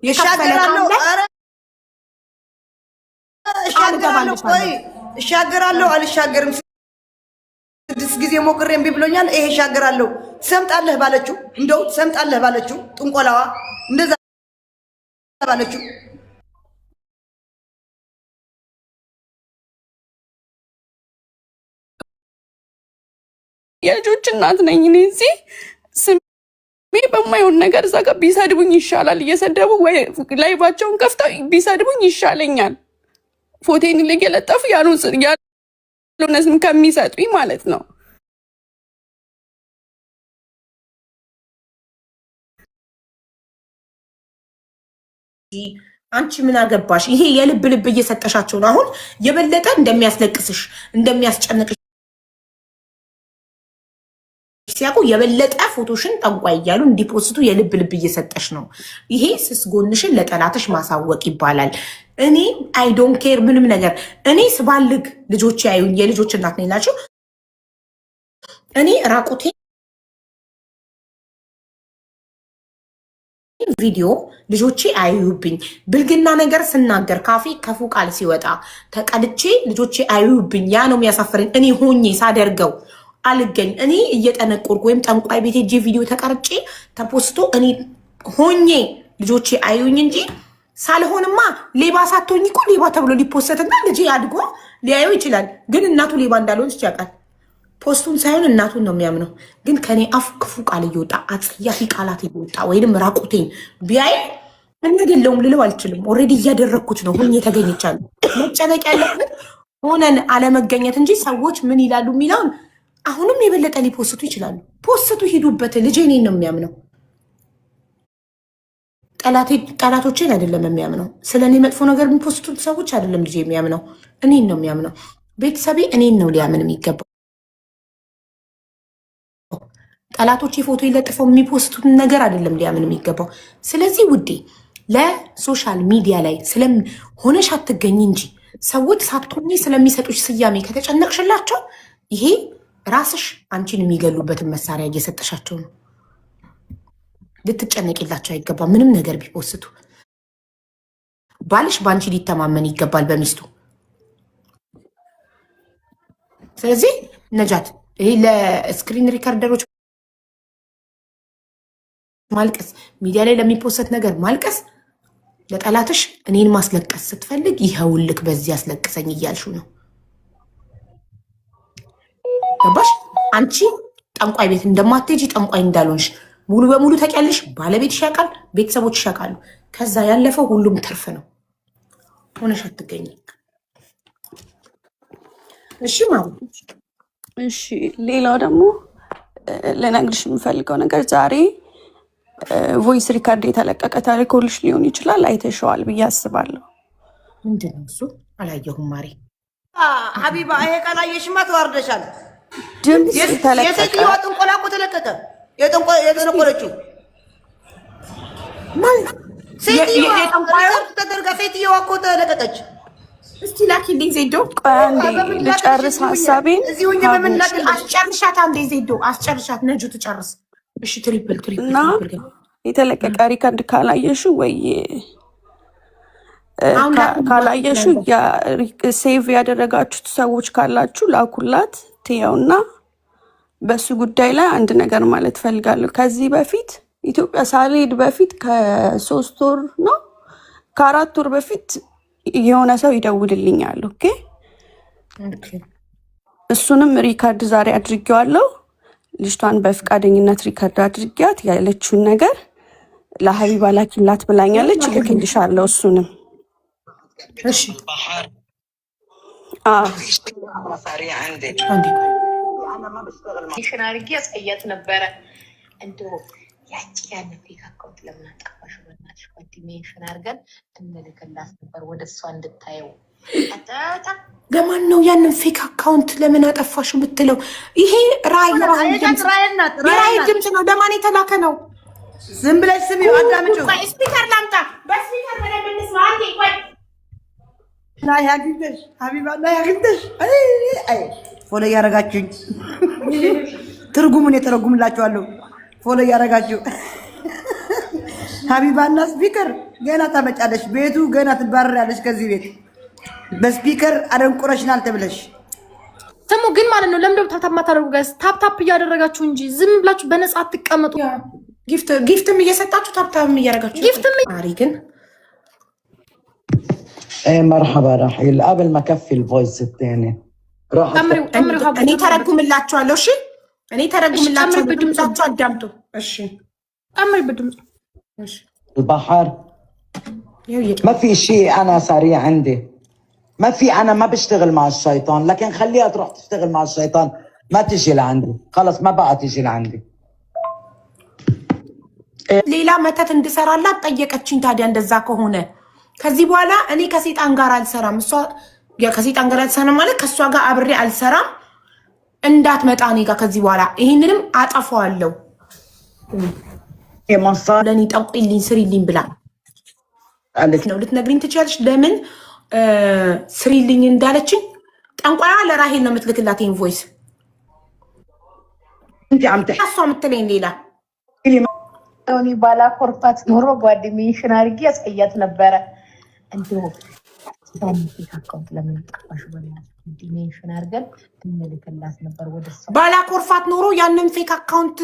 ይሻገራለሁ። ኧረ እሻገራለሁ። ቆይ እሻገራለሁ። አልሻገርም። 6 ጊዜ ሞክሬ እምቢ ብሎኛል። ይሄ እሻገራለሁ። ሰምጣለህ ባለችው እንደው ሰምጣለህ ባለችው ጥንቆላዋ እንደዛ ባለችው የልጆች እናት ነኝ እኔ። እዚህ ስሜ በማይሆን ነገር እዛ ጋር ቢሰድቡኝ ይሻላል። እየሰደቡ ወይ ላይቫቸውን ከፍተው ቢሰድቡኝ ይሻለኛል። ፎቴን እየለጠፉ ያልሆነ ስም ከሚሰጡኝ ማለት ነው። አንቺ ምን አገባሽ? ይሄ የልብ ልብ እየሰጠሻቸው ነው። አሁን የበለጠ እንደሚያስለቅስሽ እንደሚያስጨንቅሽ ሲያውቁ የበለጠ ፎቶሽን ጠንቋይ እያሉ እንዲፖስቱ የልብ ልብ እየሰጠሽ ነው። ይሄ ስስ ጎንሽን ለጠላትሽ ማሳወቅ ይባላል። እኔ አይ ዶንት ኬር ምንም ነገር። እኔ ስባልግ ልጆቼ ያዩኝ፣ የልጆች እናት ነኝ ናቸው። እኔ ራቁቴ ቪዲዮ ልጆቼ አዩብኝ። ብልግና ነገር ስናገር ካፌ ክፉ ቃል ሲወጣ ተቀልቼ ልጆቼ አዩብኝ። ያ ነው የሚያሳፍረኝ። እኔ ሆኜ ሳደርገው አልገኝ። እኔ እየጠነቆርኩ ወይም ጠንቋይ ቤት ሄጄ ቪዲዮ ተቀርጬ ተፖስቶ እኔ ሆኜ ልጆቼ አዩኝ እንጂ ሳልሆንማ ሌባ ሳትሆኝ እኮ ሌባ ተብሎ ሊፖሰትና ልጄ አድጎ ሊያየው ይችላል። ግን እናቱ ሌባ እንዳልሆነች ያውቃል። ፖስቱን ሳይሆን እናቱን ነው የሚያምነው። ግን ከኔ አፍ ክፉ ቃል እየወጣ አጽያፊ ቃላት እየወጣ ወይንም ራቁቴን ቢያይ እንግዲለውም ልለው አልችልም። ኦልሬዲ እያደረግኩት ነው። ሆኜ ተገኝቻለሁ። መጨነቅ ያለብን ሆነን አለመገኘት እንጂ ሰዎች ምን ይላሉ የሚለውን አሁንም የበለጠ ሊፖስቱ ይችላሉ። ፖስቱ፣ ሂዱበት። ልጄ እኔን ነው የሚያምነው። ጠላቶቼን አይደለም የሚያምነው። ስለ እኔ መጥፎ ነገር የሚፖስቱት ሰዎች አይደለም ልጄ የሚያምነው፣ እኔን ነው የሚያምነው። ቤተሰቤ እኔን ነው ሊያምን የሚገባው። ጠላቶቼ ፎቶ ይለጥፈው የሚፖስቱትን ነገር አይደለም ሊያምን የሚገባው። ስለዚህ ውዴ ለሶሻል ሚዲያ ላይ ሆነሽ አትገኝ እንጂ ሰዎች ሳትሆኚ ስለሚሰጡሽ ስያሜ ከተጨነቅሽላቸው ይሄ ራስሽ አንቺን የሚገሉበትን መሳሪያ እየሰጠሻቸው ነው። ልትጨነቂላቸው አይገባም። ምንም ነገር ቢፖስቱ ባልሽ በአንቺ ሊተማመን ይገባል፣ በሚስቱ። ስለዚህ ነጃት፣ ይሄ ለስክሪን ሪከርደሮች ማልቀስ፣ ሚዲያ ላይ ለሚፖሰት ነገር ማልቀስ፣ ለጠላትሽ እኔን ማስለቀስ ስትፈልግ ይኸውልክ በዚህ አስለቅሰኝ እያልሹ ነው። ገባሽ? አንቺ ጠንቋይ ቤት እንደማትሄጂ ጠንቋይ እንዳልሆንሽ ሙሉ በሙሉ ታውቂያለሽ። ባለቤትሽ ያውቃል፣ ቤተሰቦችሽ ያውቃሉ። ከዛ ያለፈው ሁሉም ትርፍ ነው። ሆነሽ አትገኝ። እሺ ማለት እሺ። ሌላው ደግሞ ልነግርሽ የምፈልገው ነገር ዛሬ ቮይስ ሪካርድ የተለቀቀ ታሪኮልሽ ሊሆን ይችላል። አይተሸዋል ብዬ አስባለሁ። ምንድን ነው እሱ? አላየሁም ማሪ። ሀቢባ ይሄ ካላየሽማ ተዋርደሻል። ድምፅ ተለቀቀ። የሴትዮዋ ጥንቆላ እኮ ተለቀቀ። የጠነቆለችው ሴትዮዋ ተደርጋ ሴትዮዋ እኮ ተለቀቀች። እስቲ ላኪልኝ ዜዶ። ልጨርስ ሀሳቤን። እዚሁ በምናገር አስጨርሻት። አንዴ ዜዶ አስጨርሻት። ነጁ ትጨርስ። እሺ ትሪፕል እና የተለቀቀ ሪከርድ ካላየሹ ወይ ካላየሹ ሴቭ ያደረጋችሁት ሰዎች ካላችሁ ላኩላት ትየውና በሱ ጉዳይ ላይ አንድ ነገር ማለት ፈልጋለሁ። ከዚህ በፊት ኢትዮጵያ ሳልሄድ በፊት ከ3 ወር ነው ከ4 ወር በፊት የሆነ ሰው ይደውልልኛል። ኦኬ እሱንም ሪከርድ ዛሬ አድርጌዋለሁ። ልጅቷን በፍቃደኝነት ሪከርድ አድርጊያት ያለችውን ነገር ለሀቢባ ላኪላት ብላኛለች። ልክልሻለሁ እሱንም። እሺ ሽን አድርጌ ያስቀያት ነበረ። እንደው ያቺ ያንን ፌክ አካውንት ለምን አጠፋሽ? በእናትሽ ሜንሽን አድርገን እንልክላት ነበር ወደ እሷ እንድታየው። ለማን ነው ያንን ፌክ አካውንት ለምን አጠፋሽ የምትለው? ይሄ ራይ ድምፅ ነው። ለማን የተላከ ነው? ዝም ብለሽ ስሚ፣ አዳምጪው። ስፒከር ላምጣ። በስፒከር በደንብ እንስማ። አንዴ ቆይ። ናይ ያግኝተሽ ሀቢባ፣ ናይ ያግኝተሽ። አይ ፎሎ እያደረጋችሁኝ ትርጉሙን የተረጉምላችኋለሁ። ፎሎ እያደረጋችሁ ሀቢባና ስፒከር ገና ታመጫለሽ። ቤቱ ገና ትባረራለሽ ከዚህ ቤት በስፒከር አደንቁረሽናል ተብለሽ። ስሙ ግን ማለት ነው ለምንድነው ታፕታፕ ማታደርጉ ጋይስ? ታፕታፕ እያደረጋችሁ እንጂ ዝም ብላችሁ በነፃ አትቀመጡ። ጊፍትም እየሰጣችሁ ታፕታፕም እያደረጋችሁ ጊፍትም አሪ ግን مرحبا رحيل قبل ما كفي الفويس الثاني راح እኔ ተረጉምላችኋለሁ። እሺ እኔ ተረጉምላችኋለሁ። ድምጻችሁ አዳምጡ። እሺ ቀምሪ በድምጽ እሺ البحر ما في شيء انا سريع عندي ما في انا ما بشتغل مع الشيطان لكن خليها تروح تشتغل مع الشيطان ما تجي لعندي خلص ما بقى تجي لعندي ሌላ መተት እንድሰራላት ጠየቀችኝ። ታዲያ እንደዛ ከሆነ ከዚህ በኋላ እኔ ከሴጣን ጋር አልሰራም። እሷ ከሴጣን ጋር አልሰራም ማለት ከሷ ጋር አብሬ አልሰራም። እንዳትመጣ እኔ ጋር ከዚህ በኋላ ይሄንንም አጠፋዋለሁ። ለኔ ጠንቁልኝ ስሪልኝ ብላ አለች ነው። ልትነግሪኝ ትችያለሽ ለምን ስሪልኝ እንዳለችኝ? ጠንቋያ ለራሄል ነው የምትልክላት ይሄን ቮይስ። انت عم تحكي እሷ የምትለኝ ሌላ ቶኒ ባላኮርፋት ኖሮ ጓደኛዬን አድርጌ ያስቀያት ነበረ። እንዴው አካውንት ለምን ጠፋሽ? ዲሜንሽን አድርገን እንልክላት ነበር ወደሷ። ባላኮርፋት ኖሮ ያንን ፌክ አካውንት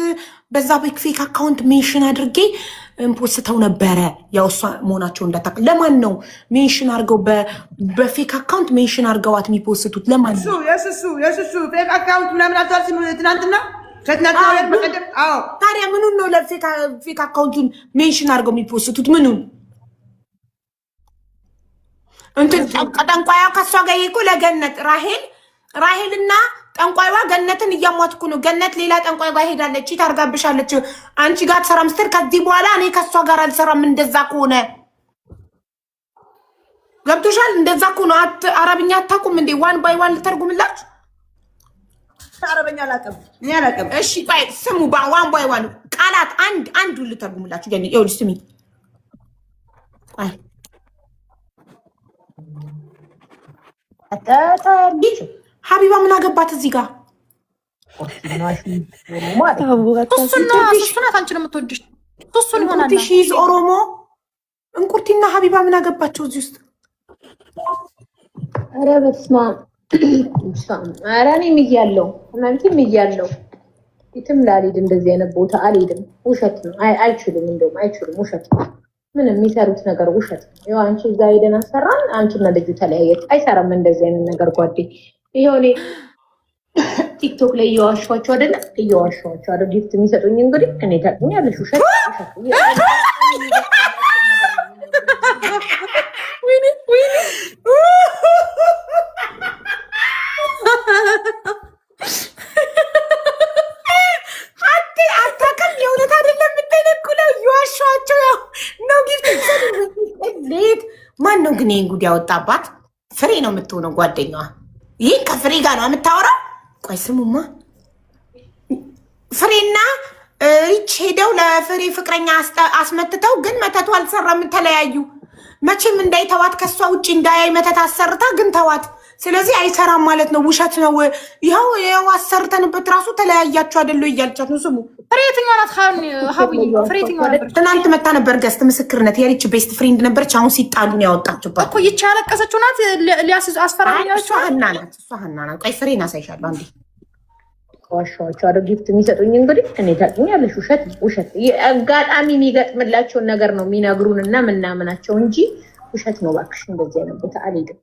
በዛ ፌክ አካውንት ሜንሽን አድርጌ ፖስተው ነበረ። ያው እሷ መሆናቸው እንዳታውቅ። ለማን ነው ሜንሽን አድርገው በፌክ አካውንት ሜንሽን አድርገዋት የሚፖስቱት? ለማን ነው? የሱሱ ፌክ አካውንት ምናምን አታርሲ ትናንትና ከትናንትና በቀደም። አዎ ታዲያ ምኑን ነው ለፌክ አካውንቱን ሜንሽን አድርገው የሚፖስቱት? ምኑን እንትን ጠንቋያ ከሷ ጋር ይቆ ለገነት ራሄልና ጠንቋይዋ ገነትን እያሟትኩ ነው። ገነት ሌላ ጠንቋይ ጋር ሄዳለች፣ ታርጋብሻለች፣ አንቺ ጋር ትሰራም ስትል ከዚህ በኋላ እኔ ከሷ ጋር አልሰራም። እንደዛ ከሆነ ገብቶሻል? እንደዛ ከሆነ አረብኛ አታውቁም እንዴ? ዋን ባይ ዋን ልተርጉምላችሁ። አረብኛ አላውቅም እኔ አላውቅም። እሺ ቆይ ስሙ፣ ዋን ባይ ዋን ቃላት አንዱ ልተርጉምላችሁ። ገነት ይኸውልሽ ስሚ ሀቢባ ምን አገባት እዚህ ጋር? እሱናት አንቺን የምትወድሽ እሱን ይሆናል። ሺዝ ኦሮሞ እንቁርቲና ሀቢባ ምን አገባቸው እዚህ ውስጥ? ኧረ በስመ አብ። ኧረ እኔም እያለሁ እናንተም እያለሁ የትም ላልሄድ እንደዚህ አይነት ቦታ አልሄድም። ውሸት ነው። አይችሉም፣ እንደውም አይችሉም። ውሸት ነው። ምንም የሚሰሩት ነገር ውሸት ነው። ያው አንቺ እዛ ሄደን አሰራን፣ አንቺና ልጁ ተለያየች። አይሰራም እንደዚህ አይነት ነገር ጓዴ። ይሄው እኔ ቲክቶክ ላይ እየዋሸኋቸው አይደለ? እየዋሸኋቸው አይደል? ጊፍት የሚሰጡኝ እንግዲህ እኔ ታውቂኛለሽ። ውሸት አታውቅም። የእውነት አይደለም የምትነኩለው። እየዋሸኋቸው ያው ነው ጊፍት ሌት ማን ነው ግን ይህን ጉድ ያወጣባት? ፍሬ ነው የምትሆነው ጓደኛዋ። ይህን ከፍሬ ጋር ነው የምታወራው። ቆይ ስሙማ፣ ፍሬና ሪች ሄደው ለፍሬ ፍቅረኛ አስመትተው ግን መተቱ አልሰራም፣ ተለያዩ። መቼም እንዳይተዋት ከሷ ውጭ እንዳያይ መተት አሰርታ ግን ተዋት። ስለዚህ አይሰራም ማለት ነው። ውሸት ነው። ይኸው አሰርተንበት ራሱ ተለያያችሁ አይደለ እያልቻት ነው። ስሙ ፍሬትኛው ናት ፍሬትኛው ነበር። ትናንት መታ ነበር ገስት ምስክርነት። የሪች ቤስት ፍሬንድ ነበረች። አሁን ሲጣሉ ነው ያወጣችባት እኮ። ይቺ ያለቀሰችው ናት ሊያስይዝ አስፈራኛለች። እሷ ሀና ናት። ቆይ ፍሬን አሳይሻለሁ አንዴ። ዋሻዎች አረ ጊፍት የሚሰጡኝ እንግዲህ እኔ ታውቂኛለሽ። ውሸት አጋጣሚ የሚገጥምላቸውን ነገር ነው የሚነግሩን እና ምናምናቸው እንጂ ውሸት ነው። እባክሽ እንደዚህ አይነት ቦታ አልሄድም።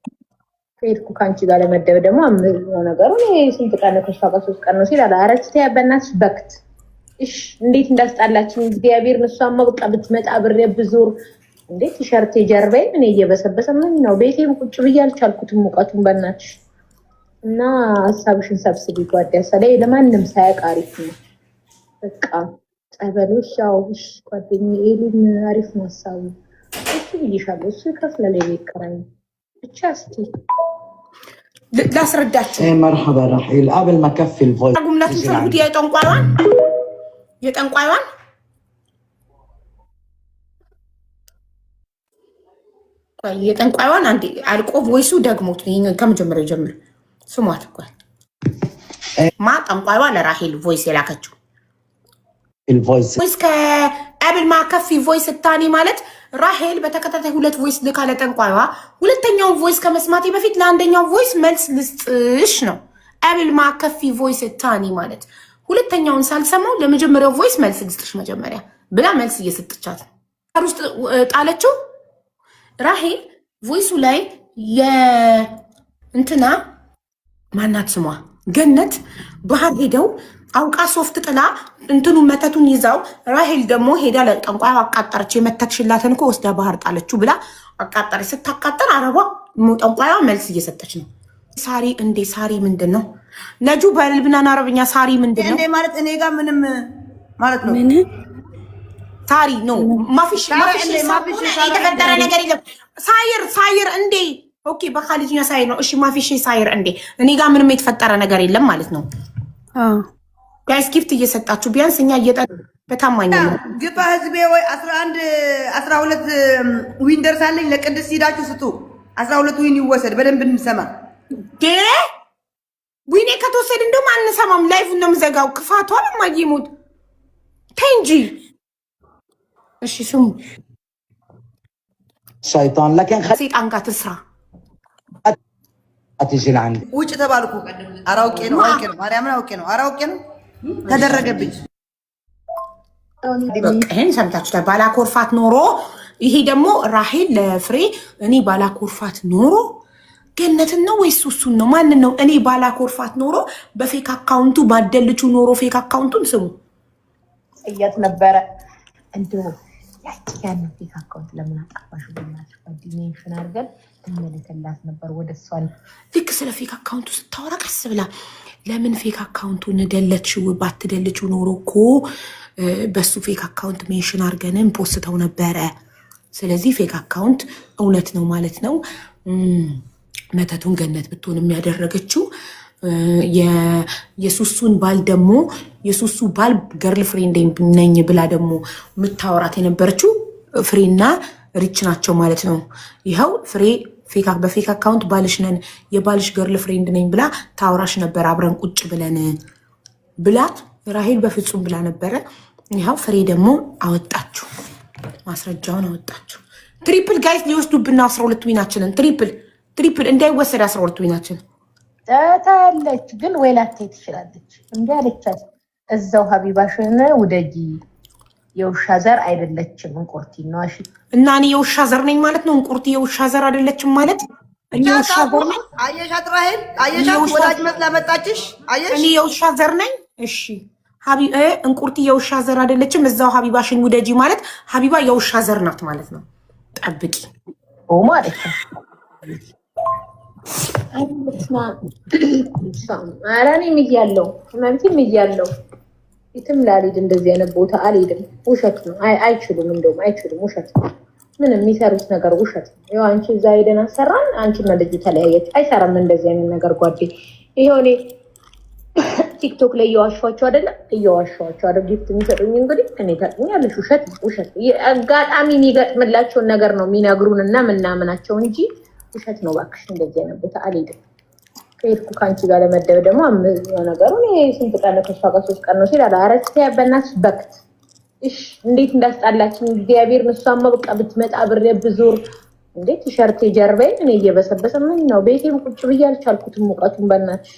ከሄድኩ ከአንቺ ጋር ለመደብ ደግሞ ነገሩ ስንት ቀን ነው? ከሷ ጋር 3 ቀን ነው ሲል አረች ተያ በእናትሽ በክት። እሺ እንዴት እንዳስጣላችን እግዚአብሔር። እሷማ በቃ ብትመጣ ብሬ ብዙር እንዴት ቲሸርት ጀርባዬን እኔ እየበሰበሰ ምን ነው ቤቴም ቁጭ ብዬ አልቻልኩትም ሙቀቱን በእናትሽ። እና ሀሳብሽን ሰብስቢ ጓደኛ ላይ ለማንም ሳያውቅ አሪፍ ነው። በቃ ጸበሎሽ ያው ጓደኛዬ ኤሊን አሪፍ ነው ሀሳቡ። እሱ ብዬሻለሁ። እሱ ይከፍላል የቤት ኪራይ ብቻ። እስኪ ላስረዳችሁ። مرحبا رحيل قبل ما كفي الفويس ጉምላት ይፈልጉት የጠንቋይዋን አንዴ አልቆ ቮይሱ ደግሞት ከመጀመሪያው ጀምር ስሟት። ቆይ ጠንቋይዋ ለራሄል ቮይስ የላከችው الفويس ቮይስ ከአብል ማከፊ ቮይስ ታኒ ማለት ራሄል በተከታታይ 2 ቮይስ ልካለ ጠንቋይዋ ሁለተኛውን ቮይስ ከመስማቴ በፊት ለአንደኛው ቮይስ መልስ ልስጥሽ ነው። አብል ማከፊ ቮይስ ታኒ ማለት ሁለተኛውን ሳልሰማው ለመጀመሪያው ቮይስ መልስ ልስጥሽ መጀመሪያ ብላ መልስ እየሰጠቻት ነው። ውስጥ ጣለችው ራሄል ቮይሱ ላይ የእንትና ማናት ስሟ ገነት ባህር ሄደው አውቃ ሶፍት ጥላ እንትኑ መተቱን ይዛው ራሄል ደግሞ ሄዳ ለጠንቋይ አቃጠረች። የመተትሽላትን እኮ ወስዳ ባህር ጣለችው ብላ አቃጠረች። ስታቃጠር አረቧ ጠንቋይዋ መልስ እየሰጠች ነው። ሳሪ እንዴ ሳሪ ምንድን ነው ነጁ በልብናን አረብኛ ሳሪ ምንድን ነው ማለት እኔ ጋር ምንም ማለት ነው ምን ሳሪ ነው ማፊሽ የተፈጠረ ነገር የለም። ሳይር እንዴ ኦኬ በኻሊጅኛ ሳይር ነው። እሺ ማፊሽ ሳይር እንዴ እኔ ጋር ምንም የተፈጠረ ነገር የለም ማለት ነው። ጋይስ ጊፍት እየሰጣችሁ ቢያንስ እኛ በታማኝ ነው ግፋ ህዝቤ ወይ 11 12 ዊን ደርሳለኝ ለቅድስት ሂዳችሁ ስጡ። 12 ዊን ይወሰድ በደንብ እንሰማ። ዊኔ ከተወሰድ እንደውም አንሰማም። ላይፍ ነው የምዘጋው። ክፋቷ ማይሙት ተንጂ እሺ ስሙ شيطان لكن ሰይጣን ጋር ትስራ أتيجي لعندي ውጭ ተባልኩ። አራውቄ ነው ማርያምን አውቄ ነው አራውቄ ነው ተደረገብኝ። ይሄን ሰምታችኋል። ባላኮርፋት ኖሮ ይሄ ደግሞ ራሄል ለፍሬ እኔ ባላኮርፋት ኖሮ ገነትን ነው ወይስ እሱን ነው ማንን ነው? እኔ ባላኮርፋት ኖሮ በፌክ አካውንቱ ባደልቹ ኖሮ ፌክ አካውንቱን ስሙ እያት ነበረ እንደው ያን ፌክ አካውንት ለምን አጣፋሽ ብላችሁ ዲሜንሽን አድርገን እንመለከላት ነበር ወደ እሷን ልክ ስለ ፌክ አካውንቱ ስታወራ ቀስ ብላ ለምን ፌክ አካውንቱን ደለችው ባትደልችው ኖሮ እኮ በሱ ፌክ አካውንት ሜንሽን አድርገን ፖስተው ነበረ። ስለዚህ ፌክ አካውንት እውነት ነው ማለት ነው። መተቱን ገነት ብትሆን የሚያደረገችው የሱሱን ባል ደግሞ የሱሱ ባል ገርል ፍሬንድ ነኝ ብላ ደግሞ የምታወራት የነበረችው ፍሬና ሪች ናቸው ማለት ነው። ይኸው ፍሬ በፌክ አካውንት ባልሽ ነን የባልሽ ገርል ፍሬንድ ነኝ ብላ ታወራሽ ነበር አብረን ቁጭ ብለን ብላት ራሄል በፍጹም ብላ ነበረ። ይኸው ፍሬ ደግሞ አወጣችሁ ማስረጃውን አወጣችሁ። ትሪፕል ጋይስ ሊወስዱብና 12 ዊናችንን ትሪፕል እንዳይወሰድ 12 ዊናችን ታያለች። ግን ወይላቴ ትችላለች እንዴ አለቻት። እዛው ሀቢባሽን ውደጂ የውሻ ዘር አይደለችም እንቁርቲ ነው። እሺ እና እኔ የውሻ ዘር ነኝ ማለት ነው። እንቁርቲ የውሻ ዘር አይደለችም ማለት እኔ የውሻ ዘር ነኝ። አየሻት ራሄል አየሻት ወዳጅ መስላ መጣችሽ። አየሽ እኔ የውሻ ዘር ነኝ። እሺ እንቁርቲ የውሻ ዘር አይደለችም። እዛው ሀቢባሽን ውደጂ ማለት ሀቢባ የውሻ ዘር ናት ማለት ነው። ጠብቂ ኦ ማለት ነው። አራኔም እያለው ማንቲም እያለው የትም ላልሄድ እንደዚህ አይነት ቦታ አልሄድም። ውሸት ነው። አይችሉም፣ እንደውም አይችሉም። ውሸት ነው። ምንም የሚሰሩት ነገር ውሸት ነው። ያው አንቺ እዛ ሄደን አሰራን፣ አንቺና ልጁ ተለያየች። አይሰራም እንደዚህ አይነት ነገር ጓዴ። ይሄው እኔ ቲክቶክ ላይ እየዋሸኋቸው አይደለም፣ እየዋሸኋቸው አይደል? ጊፍት የሚሰጡኝ እንግዲህ እኔ ታውቂኛለሽ። ውሸት አጋጣሚ የሚገጥምላቸውን ነገር ነው የሚነግሩን እና ምናምናቸው እንጂ ውሸት ነው። እባክሽ እንደዚህ አይነት ቦታ አልሄድም። ከሄድኩ ከአንቺ ጋር ለመደብ ደግሞ ነገሩ ስንት ቀን ነው? ከሷ ጋር 3 ቀን ነው ሲል አለ። ኧረ እስኪ በእናትሽ በክት እሺ፣ እንዴት እንዳስጣላችን እግዚአብሔር። እሷማ በቃ ብትመጣ ብሬ ብዞር እንዴት ቲሸርት ጀርባዬን እኔ እየበሰበሰ ምን ነው ቤቴም ቁጭ ብዬ አልቻልኩትም ሙቀቱን በእናትሽ።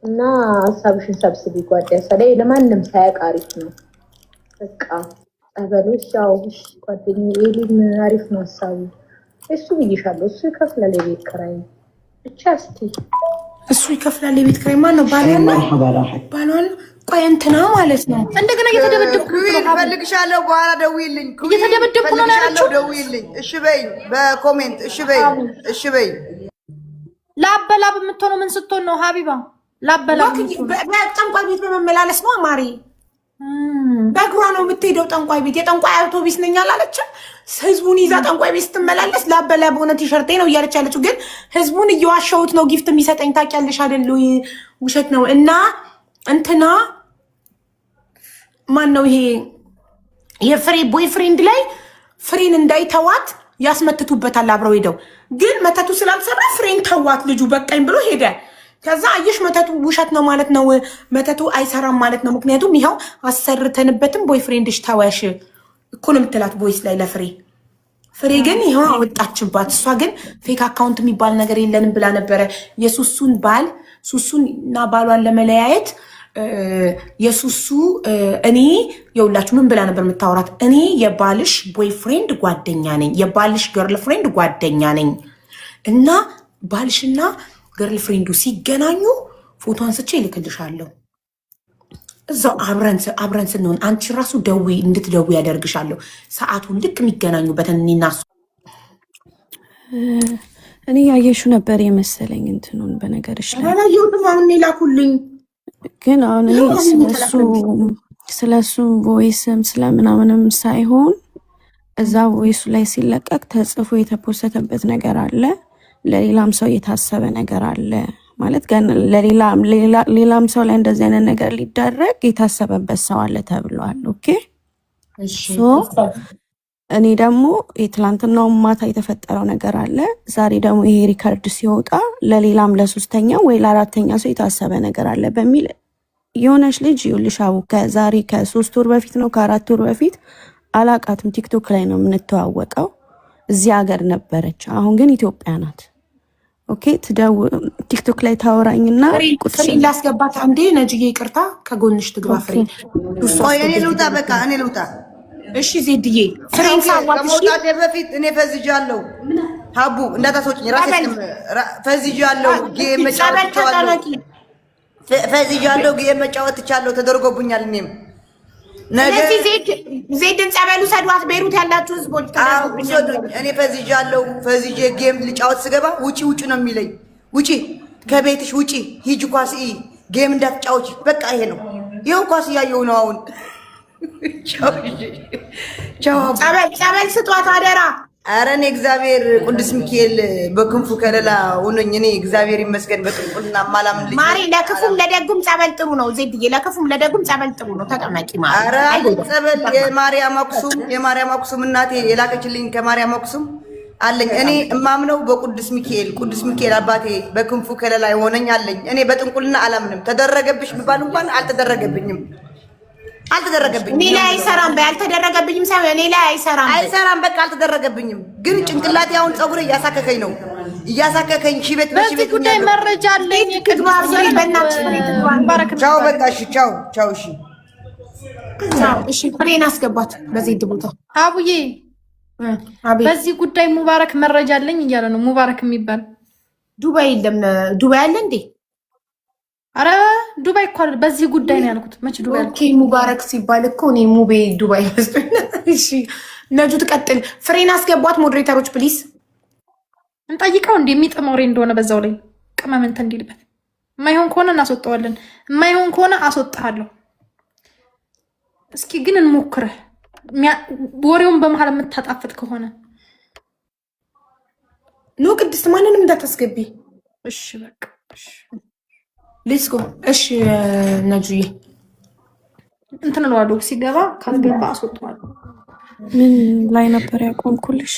እና ሀሳብሽን ሰብስቢ ጓደኛ ሰላይ ለማንም ሳያውቅ አሪፍ ነው። በቃ ጸበሎች ያው ጓደኛዬ ኤሊም አሪፍ ነው ሀሳቡ። እሱ ብዬሻለሁ። እሱ ይከፍላል የቤት ኪራይ ብቻ። እስኪ እሱ ይከፍላል የቤት ኪራይ። ማን ነው ባሏን? ቆይ እንትና ማለት ነው። እንደገና እየተደበደብኩ ነው። እፈልግሻለሁ፣ በኋላ ደውይልኝ። እየተደበደብኩ ነው ያለችው። ደውይልኝ እሺ በይ፣ በኮሜንት እሺ በይ። ላበላብ የምትሆነው ምን ስትሆን ነው ሀቢባ? ላበላብ ጠንቋይ ቤት በመመላለስ ነው ማሪ። በእግሯ ነው የምትሄደው ጠንቋይ ቤት። የጠንቋይ አውቶቢስ ነኝ አላለችም። ህዝቡን ይዛ ጠንቋይ ቤት ስትመላለስ ላበላ በሆነ ቲሸርቴ ነው እያለች ያለችው። ግን ህዝቡን እየዋሸሁት ነው ጊፍት የሚሰጠኝ ታውቂያለሽ አይደል? ውሸት ነው። እና እንትና ማን ነው ይሄ የፍሬ ቦይፍሬንድ ላይ ፍሬን እንዳይተዋት ያስመትቱበታል አብረው ሄደው። ግን መተቱ ስላልሰራ ፍሬን ተዋት ልጁ በቃኝ ብሎ ሄደ። ከዛ አየሽ መተቱ ውሸት ነው ማለት ነው። መተቱ አይሰራም ማለት ነው። ምክንያቱም ይኸው አሰርተንበትም ቦይፍሬንድሽ ተወሽ እኮ ነው የምትላት ቮይስ ላይ ለፍሬ። ፍሬ ግን ይኸው አወጣችባት። እሷ ግን ፌክ አካውንት የሚባል ነገር የለንም ብላ ነበረ። የሱሱን ባል ሱሱን እና ባሏን ለመለያየት የሱሱ እኔ የሁላችሁ ምን ብላ ነበር የምታወራት? እኔ የባልሽ ቦይፍሬንድ ጓደኛ ነኝ፣ የባልሽ ገርልፍሬንድ ጓደኛ ነኝ እና ባልሽና ገርልፍሬንዱ ሲገናኙ ፎቶ አንስቼ ይልክልሻለሁ። እዛው አብረን ስንሆን አንቺ ራሱ እንድትደዊ ያደርግሻለሁ። ሰዓቱን ልክ የሚገናኙበትን እኔና እሱ እኔ ያየሹ ነበር የመሰለኝ እንትኑን በነገርሽ ላይ አላየሁትም። አሁን ላኩልኝ ግን አሁን እኔ ስለሱ ቮይስም ስለምናምንም ሳይሆን እዛ ቮይሱ ላይ ሲለቀቅ ተጽፎ የተፖሰተበት ነገር አለ። ለሌላም ሰው የታሰበ ነገር አለ ማለት ግን ሌላም ሰው ላይ እንደዚህ አይነት ነገር ሊደረግ የታሰበበት ሰው አለ ተብሏል። ኦኬ እኔ ደግሞ የትላንትናው ማታ የተፈጠረው ነገር አለ። ዛሬ ደግሞ ይሄ ሪከርድ ሲወጣ ለሌላም ለሶስተኛ ወይ ለአራተኛ ሰው የታሰበ ነገር አለ በሚል የሆነች ልጅ ይልሻው ከዛሬ ከ3 ወር በፊት ነው ከ4 ወር በፊት አላቃትም። ቲክቶክ ላይ ነው የምንተዋወቀው። እዚህ ሀገር ነበረች፣ አሁን ግን ኢትዮጵያ ናት። ኦኬ ቲክቶክ ላይ ታወራኝና ፍሬ ላስገባት አንዴ። ነጅዬ ይቅርታ ከጎንሽ ትግባ ፍሬ። እኔ ልውጣ፣ በቃ እኔ ልውጣ። እሺ ዜድዬ ፍሬን ከመውጣቴ በፊት እኔ ፈዝጃለሁ። ሀቡ እንዳታስወጪኝ፣ ራሴ ፈዝጃለሁ። ጌም መጫወት ትቻለሁ፣ ተደርጎብኛል። እኔም ዜድን ጸበሉ ሰዷት። ቤሩት ያላችሁ ህዝቦች እኔ ፈዝጃለሁ። ፈዝጄ ጌም ልጫወት ስገባ ውጪ ነው የሚለኝ። ውጪ፣ ከቤትሽ ውጪ፣ ሂጂ ኳስ ጌም እንዳትጫወች። በቃ ይሄ ነው። ይኸው ኳስ እያየሁ ነው አሁን። ጸበል ስጧት አደራ። ኧረ እኔ እግዚአብሔር ቅዱስ ሚካኤል በክንፉ ከለላ ሆኖኝ እኔ እግዚአብሔር ይመስገን በጥንቁልና ማላምን ልጅ ማሪ። ለክፉም ለደጉም ጸበል ጥሩ ነው ዜድዬ፣ ለክፉም ለደጉም ጸበል ጥሩ ነው። ተቀመጪ ማሪ። ኧረ ጸበል የማርያም አክሱም እናቴ የላከችልኝ ከማርያም አክሱም አለኝ። እኔ እማምነው በቅዱስ ሚካኤል አባቴ በክንፉ ከለላ የሆነኝ አለኝ። እኔ በጥንቁልና አላምንም። ተደረገብሽ ቢባል እንኳን አልተደረገብኝም። እኔ ላይ አይሰራም። ያልተደረገብኝም ሳይሆን እኔ ላይ አይሰራም። በቃ አልተደረገብኝም። ግን ጭንቅላቴ አሁን ፀጉሬ እያሳከከኝ ነው። ሺቤት ጉዳይ መረጃ አለኝ። ቻው በቃ እሺ፣ ቻው እሺ፣ እሺ። ፍሬን አስገባት በዜድ ቦታ። አቡዬ በዚህ ጉዳይ ሙባረክ መረጃ አለኝ እያለ ነው። ሙባረክ የሚባል ዱባይ የለም። ዱባይ አለ እንዴ? አረ ዱባይ እኮ በዚህ ጉዳይ ነው ያልኩት። መቼ ዱባይ? ኦኬ ሙባረክ ሲባል እኮ እኔ ሙቤ ዱባይ መስሎኝ። እሺ ነጁ ትቀጥል። ፍሬን አስገቧት ሞዴሬተሮች ፕሊዝ። እንጠይቀው እንዴ የሚጥም ወሬ እንደሆነ በዛው ላይ ቅመም እንትን እንዲልበት። የማይሆን ከሆነ እናስወጣዋለን፣ የማይሆን ከሆነ አስወጣሃለሁ። እስኪ ግን እንሞክረህ ወሬውን በመሀል የምታጣፍጥ ከሆነ ኖ ቅድስት ማንንም እንዳታስገቢ እሺ። በቃ እሺ ሌትስ ጎ። እሺ ነጁዬ እንትን ነው ሲገባ ካልገባ አስወጣዋለሁ። ምን ላይ ነበር ያቆምኩልሽ?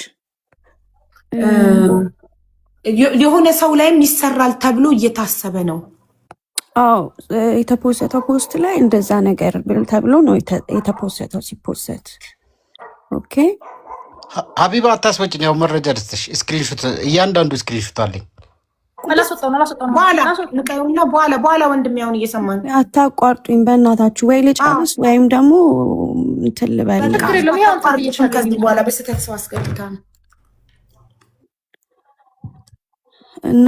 የሆነ ሰው ላይም ይሰራል ተብሎ እየታሰበ ነው። አዎ የተፖሰተው ፖስት ላይ እንደዛ ነገር ተብሎ ነው የተፖሰተው። ሲፖሰት ኦኬ ሀቢባ አታስወጭኝ። ያው መረጃ ደስተሽ ስክሪንሾት፣ እያንዳንዱ ስክሪንሾት አለኝ። በኋላ ወንድም ያሁን እየሰማን አታቋርጡኝ በእናታችሁ። ወይ ልጨርስ ወይም ደግሞ እንትን ልበል። ከዚህ በኋላ በስተት ሰው አስገብታ ነው እና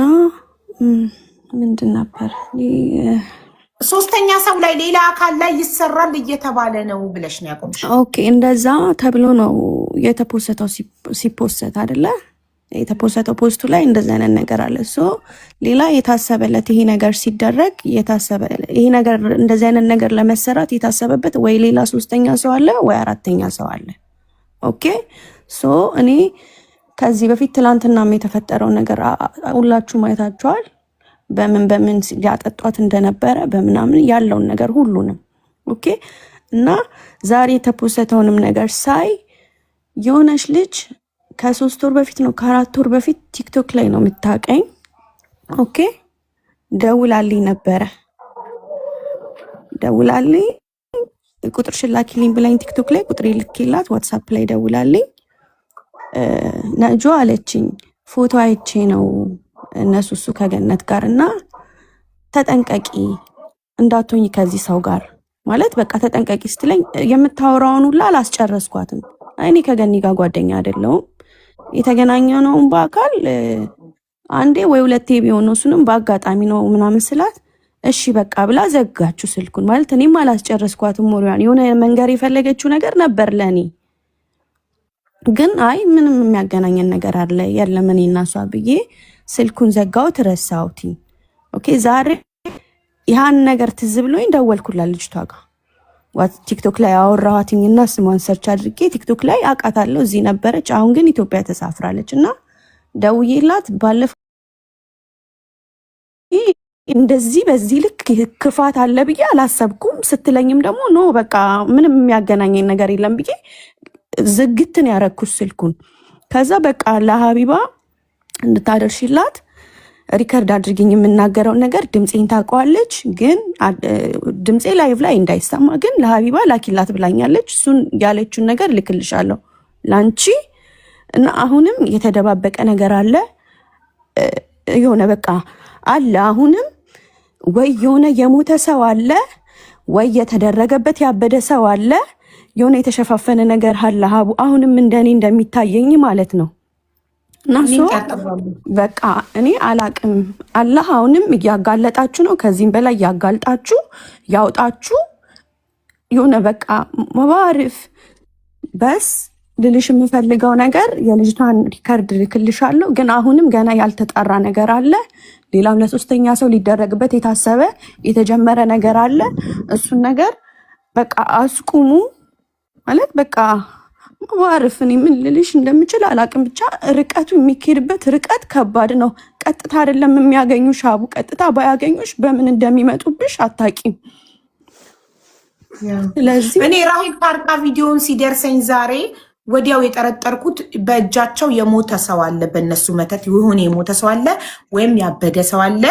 ምንድን ነበር ሶስተኛ ሰው ላይ ሌላ አካል ላይ ይሰራል እየተባለ ነው ብለሽ ነው ያቆምሽ? ኦኬ እንደዛ ተብሎ ነው የተፖሰተው። ሲፖሰት አይደለ የተፖሰተው ፖስቱ ላይ እንደዛ አይነት ነገር አለ። ሌላ የታሰበለት ይሄ ነገር ሲደረግ ይሄ ነገር እንደዚህ አይነት ነገር ለመሰራት የታሰበበት ወይ ሌላ ሶስተኛ ሰው አለ ወይ አራተኛ ሰው አለ። ኦኬ እኔ ከዚህ በፊት ትላንትናም የተፈጠረው ነገር ሁላችሁ ማየታችኋል። በምን ሊያጠጧት እንደነበረ በምናምን ያለውን ነገር ሁሉንም ኦኬ። እና ዛሬ የተፖሰተውንም ነገር ሳይ የሆነች ልጅ ከ3 ወር በፊት ነው ከ4 ወር በፊት ቲክቶክ ላይ ነው የምታቀኝ። ኦኬ ደውላልኝ ነበረ። ደውላልኝ ቁጥርሽን ላኪልኝ ብላኝ ቲክቶክ ላይ ቁጥሬ ልኬላት ዋትሳፕ ላይ ደውላልኝ ነጆ አለችኝ። ፎቶ አይቼ ነው እነሱ እሱ ከገነት ጋር እና ተጠንቀቂ እንዳትሆኝ ከዚህ ሰው ጋር ማለት በቃ ተጠንቀቂ ስትለኝ የምታወራውን ሁላ አላስጨረስኳትም። እኔ ከገኒ ጋር ጓደኛ አይደለሁም። የተገናኘነውም በአካል አንዴ ወይ ሁለቴ ቢሆን እሱንም በአጋጣሚ ነው ምናምን ስላት እሺ በቃ ብላ ዘጋችሁ ስልኩን። ማለት እኔም አላስጨረስኳትም ወሬዋን። የሆነ መንገር የፈለገችው ነገር ነበር ለኔ ግን አይ ምንም የሚያገናኘን ነገር አለ የለም እኔ እና እሷ ብዬ ስልኩን ዘጋሁት፣ ረሳሁት። ኦኬ ዛሬ ያን ነገር ትዝ ብሎኝ ደወልኩላት ልጅቷ ጋር ቲክቶክ ላይ አወራኋትኝና ስሟን ሰርች አድርጌ ቲክቶክ ላይ አውቃታለሁ፣ እዚህ ነበረች፣ አሁን ግን ኢትዮጵያ ተሳፍራለች እና ደውዬላት ባለፈው እንደዚህ በዚህ ልክ ክፋት አለ ብዬ አላሰብኩም ስትለኝም ደግሞ ኖ በቃ ምንም የሚያገናኘኝ ነገር የለም ብዬ ዝግትን ያረኩት ስልኩን። ከዛ በቃ ለሀቢባ እንድታደርሽላት ሪከርድ አድርግኝ የምናገረውን ነገር ድምፄን ታውቀዋለች፣ ግን ድምፄ ላይቭ ላይ እንዳይሰማ ግን ለሀቢባ ላኪላት ብላኛለች። እሱን ያለችውን ነገር ልክልሻለሁ ላንቺ እና አሁንም የተደባበቀ ነገር አለ የሆነ በቃ አለ አሁንም ወይ የሆነ የሞተ ሰው አለ ወይ የተደረገበት ያበደ ሰው አለ፣ የሆነ የተሸፋፈነ ነገር አለ ሀቡ አሁንም እንደኔ እንደሚታየኝ ማለት ነው። እና በቃ እኔ አላቅም። አላህ አሁንም እያጋለጣችሁ ነው። ከዚህም በላይ እያጋልጣችሁ ያውጣችሁ። የሆነ በቃ መባርፍ በስ ልልሽ የምፈልገው ነገር የልጅቷን ሪከርድ ልክልሻለሁ፣ ግን አሁንም ገና ያልተጣራ ነገር አለ። ሌላም ለሶስተኛ ሰው ሊደረግበት የታሰበ የተጀመረ ነገር አለ። እሱን ነገር በቃ አስቁሙ ማለት በቃ መባርፍ። እኔ ምን ልልሽ እንደምችል አላቅም። ብቻ ርቀቱ የሚካሄድበት ርቀት ከባድ ነው። ቀጥታ አይደለም የሚያገኙሽ አቡ፣ ቀጥታ ባያገኙሽ በምን እንደሚመጡብሽ አታቂም። ስለዚህ እኔ ራሂል ፓርካ ቪዲዮን ሲደርሰኝ ዛሬ ወዲያው የጠረጠርኩት በእጃቸው የሞተ ሰው አለ፣ በእነሱ መተት የሆነ የሞተ ሰው አለ ወይም ያበደ ሰው አለ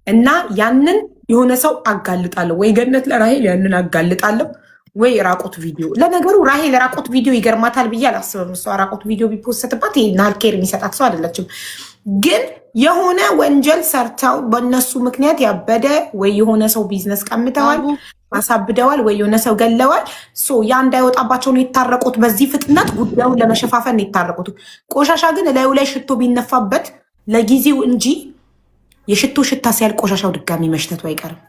እና ያንን የሆነ ሰው አጋልጣለሁ ወይ ገነት ለራሂል ያንን አጋልጣለሁ ወይ ራቆት ቪዲዮ። ለነገሩ ራሂል ራቆት ቪዲዮ ይገርማታል ብዬ አላስብም። እሷ ራቆት ቪዲዮ ቢፖስትባት ናል ኬር የሚሰጣት ሰው አይደለችም። ግን የሆነ ወንጀል ሰርተው በእነሱ ምክንያት ያበደ ወይ የሆነ ሰው ቢዝነስ ቀምተዋል አሳብደዋል ወይ የሆነ ሰው ገለዋል። ያ እንዳይወጣባቸው ነው የታረቁት። በዚህ ፍጥነት ጉዳዩን ለመሸፋፈን ነው የታረቁት። ቆሻሻ ግን እላዩ ላይ ሽቶ ቢነፋበት ለጊዜው እንጂ የሽቶ ሽታ ሲያል ቆሻሻው ድጋሚ መሽተቱ አይቀርም።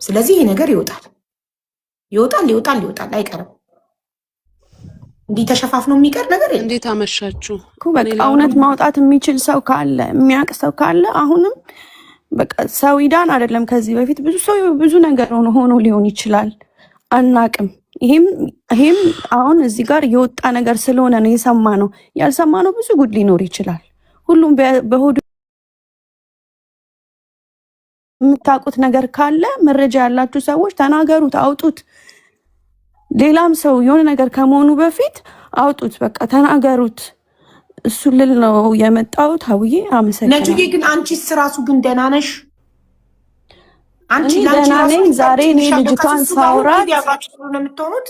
ስለዚህ ይሄ ነገር ይወጣል አይቀርም። እንዲህ ተሸፋፍኖ የሚቀር ነገር የለም። እንዴት አመሻችሁ። በቃ እውነት ማውጣት የሚችል ሰው ካለ የሚያውቅ ሰው ካለ አሁንም በቃ ሰው ይዳን አይደለም። ከዚህ በፊት ብዙ ሰው ብዙ ነገር ሆኖ ሊሆን ይችላል፣ አናቅም። ይሄም አሁን እዚህ ጋር የወጣ ነገር ስለሆነ ነው የሰማነው። ያልሰማነው ብዙ ጉድ ሊኖር ይችላል። ሁሉም በሆዱ የምታውቁት ነገር ካለ መረጃ ያላችሁ ሰዎች ተናገሩት፣ አውጡት። ሌላም ሰው የሆነ ነገር ከመሆኑ በፊት አውጡት፣ በቃ ተናገሩት። እሱ ልል ነው የመጣሁት። ሀውዬ አመሰግናለሁ። ነጁዬ ግን አንቺስ ራሱ ግን ደህና ነሽ? አንቺ ደህና ነኝ። ዛሬ እኔ ልጅቷን ሳውራት ያባችሁ ነው የምትሆኑት